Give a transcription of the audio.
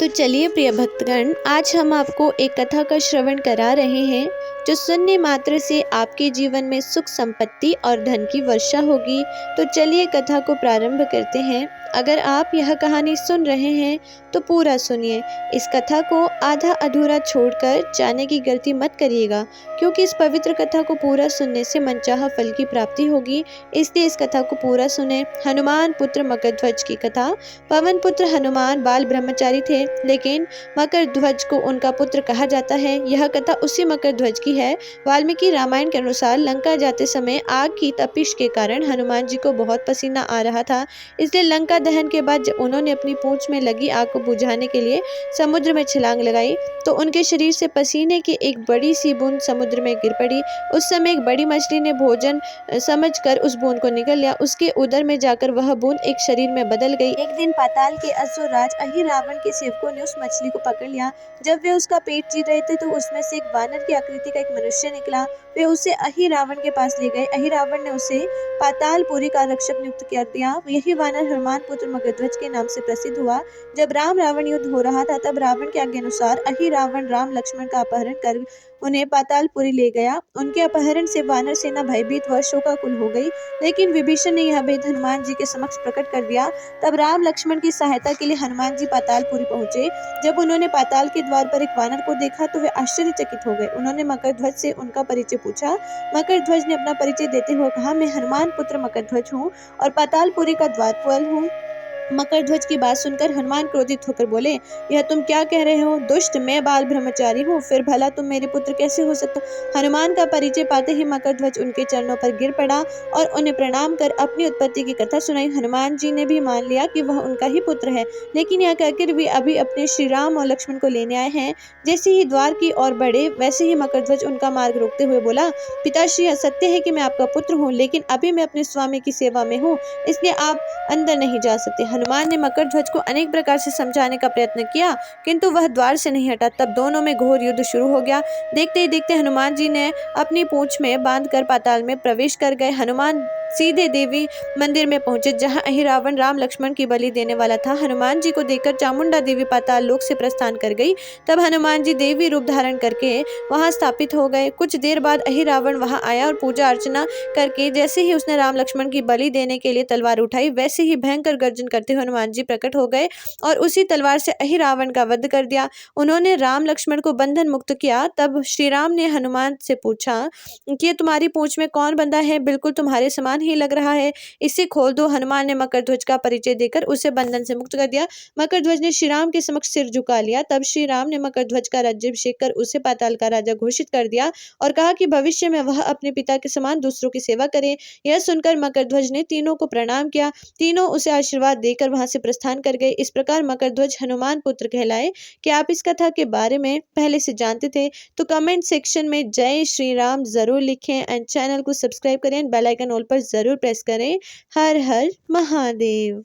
तो चलिए प्रिय भक्तगण, आज हम आपको एक कथा का श्रवण करा रहे हैं जो सुनने मात्र से आपके जीवन में सुख संपत्ति और धन की वर्षा होगी। तो चलिए कथा को प्रारंभ करते हैं। अगर आप यह कहानी सुन रहे हैं तो पूरा सुनिए। इस कथा को आधा अधूरा छोड़कर जाने की गलती मत करिएगा, क्योंकि इस पवित्र कथा को पूरा सुनने से मनचाहा फल की प्राप्ति होगी। इसलिए इस कथा को पूरा सुने। हनुमान पुत्र मकरध्वज की कथा। पवन पुत्र हनुमान बाल ब्रह्मचारी थे, लेकिन मकरध्वज को उनका पुत्र कहा जाता है। यह कथा उसी मकरध्वज की है। वाल्मीकि रामायण के अनुसार लंका जाते समय आग की तपिश के कारण हनुमान जी को बहुत पसीना आ रहा था। इसलिए लंका दहन के बाद जब उन्होंने अपनी पूंछ में लगी आग को बुझाने के लिए समुद्र में छलांग लगाई तो उनके शरीर से पसीने की एक बड़ी सी बूंद समुद्र में गिर पड़ी। उस समय एक बड़ी मछली ने भोजन समझकर उस बूंद को निगल लिया। उसके उदर में जाकर वह बूंद एक शरीर में बदल गई। एक दिन पाताल के असुर राज अहिरावण के सेवकों ने उस मछली को पकड़ लिया। जब वे उसका पेट चीर रहे थे तो उसमें से एक वानर की आकृति का एक मनुष्य निकला। वे उसे अहिरावण के पास ले गए। अहिरावण ने उसे पातालपुरी का रक्षक नियुक्त कर दिया। यही वानर हनुमान पुत्र मगधध्वज के नाम से प्रसिद्ध हुआ। जब राम रावण युद्ध हो रहा था तब रावण के आज्ञा अनुसार अहिरावण राम लक्ष्मण का अपहरण कर उन्हें पातालपुरी ले गया। उनके अपहरण से वानर सेना भयभीत व शोकाकुल हो गई, लेकिन विभीषण ने यह भेद हनुमान जी के समक्ष प्रकट कर दिया। तब राम लक्ष्मण की सहायता के लिए हनुमान जी पातालपुरी पहुंचे। जब उन्होंने पाताल के द्वार पर एक वानर को देखा तो वे आश्चर्यचकित हो गए। उन्होंने मकरध्वज से उनका परिचय पूछा। मकरध्वज ने अपना परिचय देते हुए कहा, मैं हनुमान पुत्र मकरध्वज हूँ और पातालपुरी का द्वारपाल हूँ। मकरध्वज की बात सुनकर हनुमान क्रोधित होकर बोले, यह तुम क्या कह रहे हो? दुष्ट, मैं बाल ब्रह्मचारी हूँ, फिर भला तुम मेरे पुत्र कैसे हो सकते? हनुमान का परिचय पाते ही मकरध्वज उनके चरणों पर गिर पड़ा और उन्हें प्रणाम कर अपनी उत्पत्ति की कथा सुनाई। हनुमान जी ने भी मान लिया कि वह उनका ही पुत्र है, लेकिन यह कहकर वे अभी अपने श्री राम और लक्ष्मण को लेने आए हैं। जैसे ही द्वार की ओर बढ़े वैसे ही मकरध्वज उनका मार्ग रोकते हुए बोला, पिताश्री, यह सत्य है कि मैं आपका पुत्र हूँ, लेकिन अभी मैं अपने स्वामी की सेवा में हूँ, इसलिए आप अंदर नहीं जा सकते। हनुमान ने मकरध्वज को अनेक प्रकार से समझाने का प्रयत्न किया, किंतु वह द्वार से नहीं हटा। तब दोनों में घोर युद्ध शुरू हो गया। देखते ही देखते हनुमान जी ने अपनी पूंछ में बांधकर पाताल में प्रवेश कर गए। हनुमान सीधे देवी मंदिर में पहुंचे, जहां अहिरावण राम लक्ष्मण की बलि देने वाला था। हनुमान जी को देखकर चामुंडा देवी पाताल लोक से प्रस्थान कर गई। तब हनुमान जी देवी रूप धारण करके वहां स्थापित हो गए। कुछ देर बाद अहिरावण वहां आया और पूजा अर्चना करके जैसे ही उसने राम लक्ष्मण की बलि देने के लिए तलवार उठाई, वैसे ही भयंकर गर्जन करते हुए हनुमान जी प्रकट हो गए और उसी तलवार से अहिरावण का वध कर दिया। उन्होंने राम लक्ष्मण को बंधन मुक्त किया। तब श्री राम ने हनुमान से पूछा कि ये तुम्हारी पूंछ में कौन बंधा है? बिल्कुल तुम्हारे समान ही लग रहा है, इसे खोल दो। हनुमान ने मकरध्वज का परिचय देकर उसे बंधन से मुक्त कर दिया। मकरध्वज ने श्री राम के समक्ष सिर झुका लिया। तब श्री राम ने मकरध्वज का राज्याभिषेक कर उसे पाताल का राजा घोषित कर दिया और कहा कि भविष्य में वह अपने पिता के समान दूसरों की सेवा करे। यह सुनकर मकरध्वज ने तीनों को प्रणाम किया। तीनों उसे आशीर्वाद देकर वहां से प्रस्थान कर गए। इस प्रकार मकरध्वज हनुमान पुत्र कहलाए। क्या आप इस कथा के बारे में पहले से जानते थे? तो कमेंट सेक्शन में जय श्री राम जरूर लिखें एंड चैनल को सब्सक्राइब करें, बेल आइकन ऑल पर जरूर प्रेस करें। हर हर महादेव।